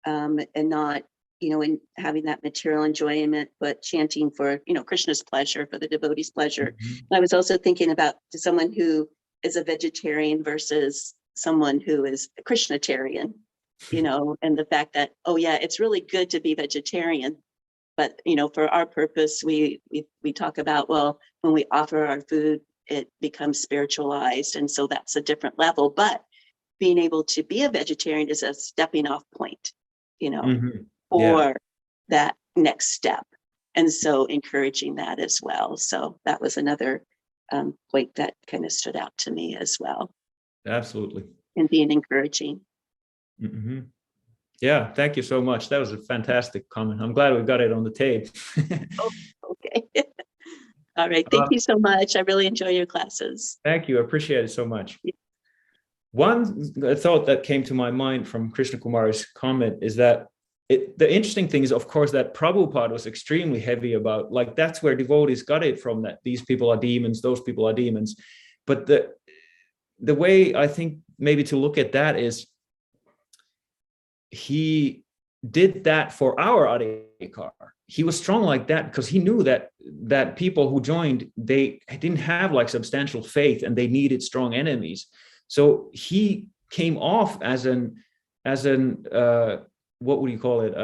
and not, in having that material enjoyment, but chanting for, Krishna's pleasure, for the devotee's pleasure. And I was also thinking about someone who is a vegetarian versus someone who is a Krishnatarian, and the fact that, it's really good to be vegetarian. But, for our purpose, we talk about, well, when we offer our food, it becomes spiritualized. And so that's a different level. But being able to be a vegetarian is a stepping off point, for that next step. And so encouraging that as well. So that was another point that kind of stood out to me as well. Absolutely. And being encouraging. Mm-hmm. Yeah, thank you so much. That was a fantastic comment. I'm glad we got it on the tape. Okay. All right. Thank you so much. I really enjoy your classes. Thank you. I appreciate it so much. One thought that came to my mind from Krishna Kumar's comment is that the interesting thing is, of course, that Prabhupada was extremely heavy about, like, that's where devotees got it from, that these people are demons, those people are demons. But the way I think maybe to look at that is, he did that for our adhikar. He was strong like that because he knew that people who joined, they didn't have like substantial faith and they needed strong enemies. So he came off as an what would you call it?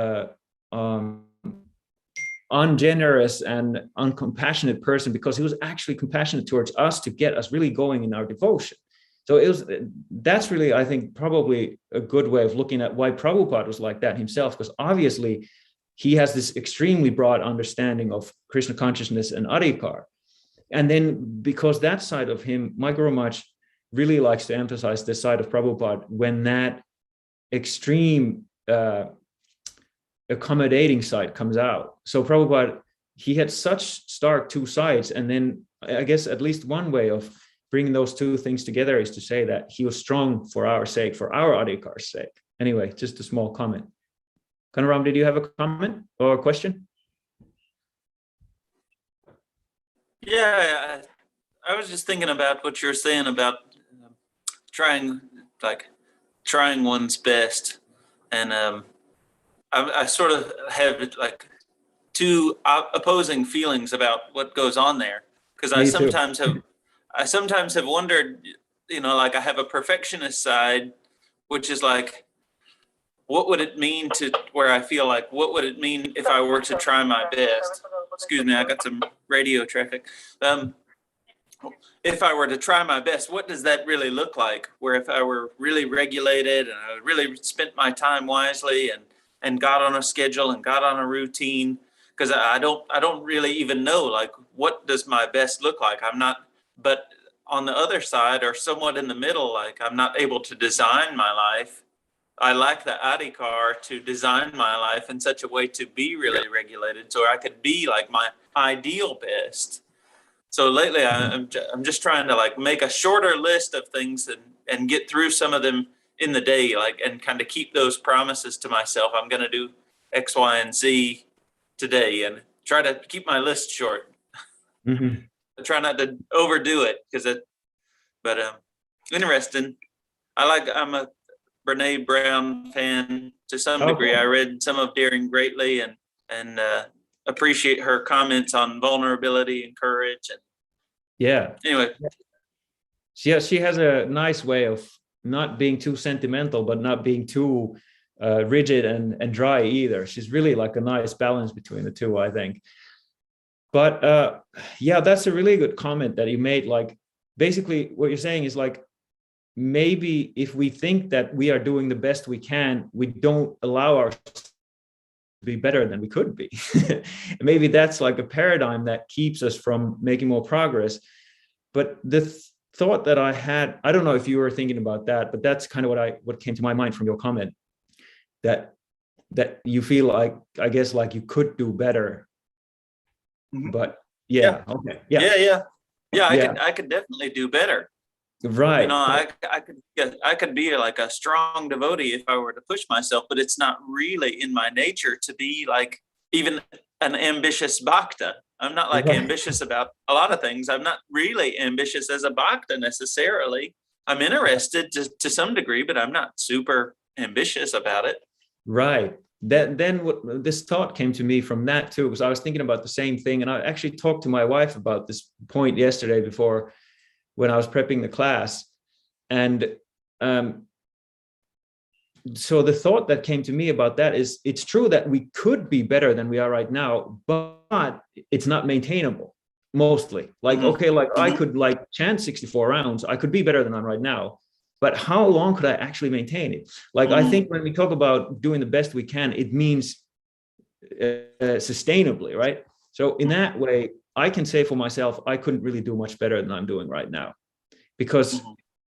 Ungenerous and uncompassionate person, because he was actually compassionate towards us to get us really going in our devotion. So that's really, I think, probably a good way of looking at why Prabhupada was like that himself, because obviously he has this extremely broad understanding of Krishna consciousness and adhikar. And then because that side of him, my Guru Maharaj really likes to emphasize this side of Prabhupada when that extreme accommodating side comes out. So Prabhupada, he had such stark two sides, and then I guess at least one way of bringing those two things together is to say that he was strong for our sake, for our Adhikar's sake. Anyway, just a small comment. Kanaram, did you have a comment or a question? Yeah, I was just thinking about what you're saying about trying one's best, and I sort of have like two opposing feelings about what goes on there, because I sometimes have wondered, like I have a perfectionist side, which is like, what would it mean to where I feel like, what would it mean if I were to try my best? Excuse me, I got some radio traffic. If I were to try my best, what does that really look like? Where if I were really regulated and I really spent my time wisely and got on a schedule and got on a routine, because I don't really even know, like, what does my best look like? I'm not, but on the other side, or somewhat in the middle, like I'm not able to design my life. I lack the adhikar to design my life in such a way to be really regulated, so I could be like my ideal best. So lately, I'm just trying to like make a shorter list of things and get through some of them in the day, like, and kind of keep those promises to myself. I'm going to do X, Y, and Z today, and try to keep my list short. Mm-hmm. I try not to overdo it, but interesting. I'm a Brene Brown fan to some degree. I read some of Daring Greatly and appreciate her comments on vulnerability and courage. And anyway, she has a nice way of not being too sentimental, but not being too rigid and dry either. She's really like a nice balance between the two, I think. But that's a really good comment that you made. Like, basically what you're saying is like, maybe if we think that we are doing the best we can, we don't allow ourselves to be better than we could be. Maybe that's like a paradigm that keeps us from making more progress. But the thought that I had, I don't know if you were thinking about that, but that's kind of what came to my mind from your comment, that you feel like, I guess, like you could do better. Mm-hmm. But I could definitely do better. Right. I could be like a strong devotee if I were to push myself, but it's not really in my nature to be like even an ambitious bhakta. I'm not like ambitious about a lot of things. I'm not really ambitious as a bhakta necessarily. I'm interested to some degree, but I'm not super ambitious about it. Right. Then this thought came to me from that too, because I was thinking about the same thing, and I actually talked to my wife about this point yesterday before, when I was prepping the class. And so the thought that came to me about that is, it's true that we could be better than we are right now, but it's not maintainable mostly. Like, okay, like I could like chant 64 rounds, I could be better than I'm right now, but how long could I actually maintain it? Like, I think when we talk about doing the best we can, it means sustainably, right? So in that way, I can say for myself, I couldn't really do much better than I'm doing right now, because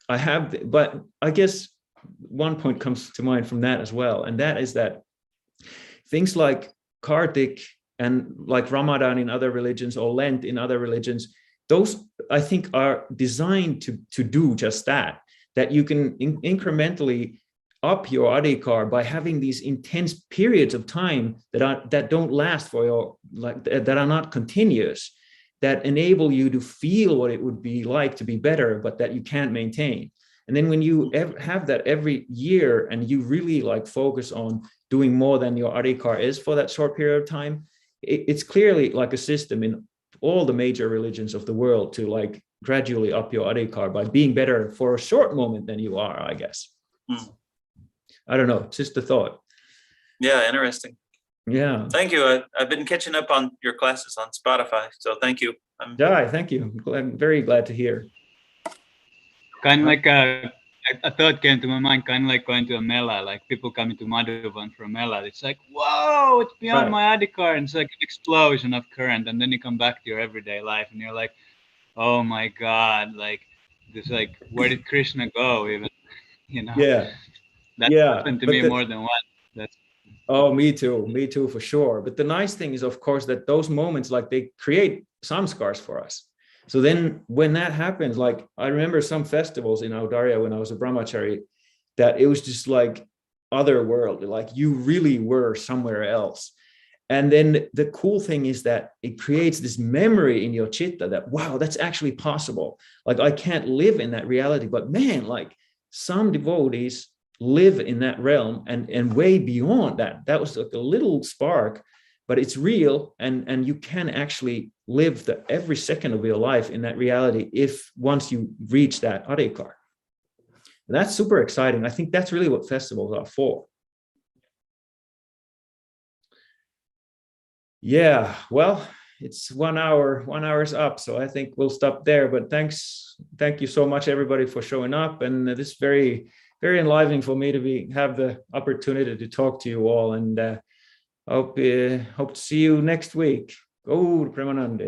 I have, but I guess one point comes to mind from that as well. And that is that things like Kartik and like Ramadan in other religions, or Lent in other religions, those I think are designed to do just that you can incrementally up your adhikar by having these intense periods of time that don't last for your, like, that are not continuous, that enable you to feel what it would be like to be better, but that you can't maintain. And then when you have that every year, and you really like focus on doing more than your adhikar is for that short period of time, it's clearly like a system in all the major religions of the world to like gradually up your adhikar by being better for a short moment than you are, I guess. I don't know, it's just a thought. Yeah, interesting. Yeah. Thank you. I've been catching up on your classes on Spotify, so thank you. Thank you. I'm very glad to hear. Kind of like a thought came to my mind, kind of like going to a mela, like people coming to Madhuban for a mela. It's like, whoa, it's beyond my adhikar, and it's like an explosion of current, and then you come back to your everyday life, and you're like, oh my God, like This like, where did Krishna go? Even, you know, Yeah, that yeah. happened to But me more than once. That's oh, me too, for sure. But the nice thing is, of course, that those moments, like, they create samskars for us. So then when that happens, like, I remember some festivals in Audarya when I was a brahmachari, that it was just like otherworldly, like you really were somewhere else. And then the cool thing is that it creates this memory in your chitta that, wow, that's actually possible. Like, I can't live in that reality, but man, like, some devotees live in that realm and way beyond that. That was like a little spark, but it's real, and you can actually live every second of your life in that reality if once you reach that adhikar. That's super exciting. I think that's really what festivals are for. Yeah, well, it's 1 hour. 1 hour's up, so I think we'll stop there. But thank you so much, everybody, for showing up. And this is very, very enlivening for me to have the opportunity to talk to you all. And hope to see you next week. Go Premanande.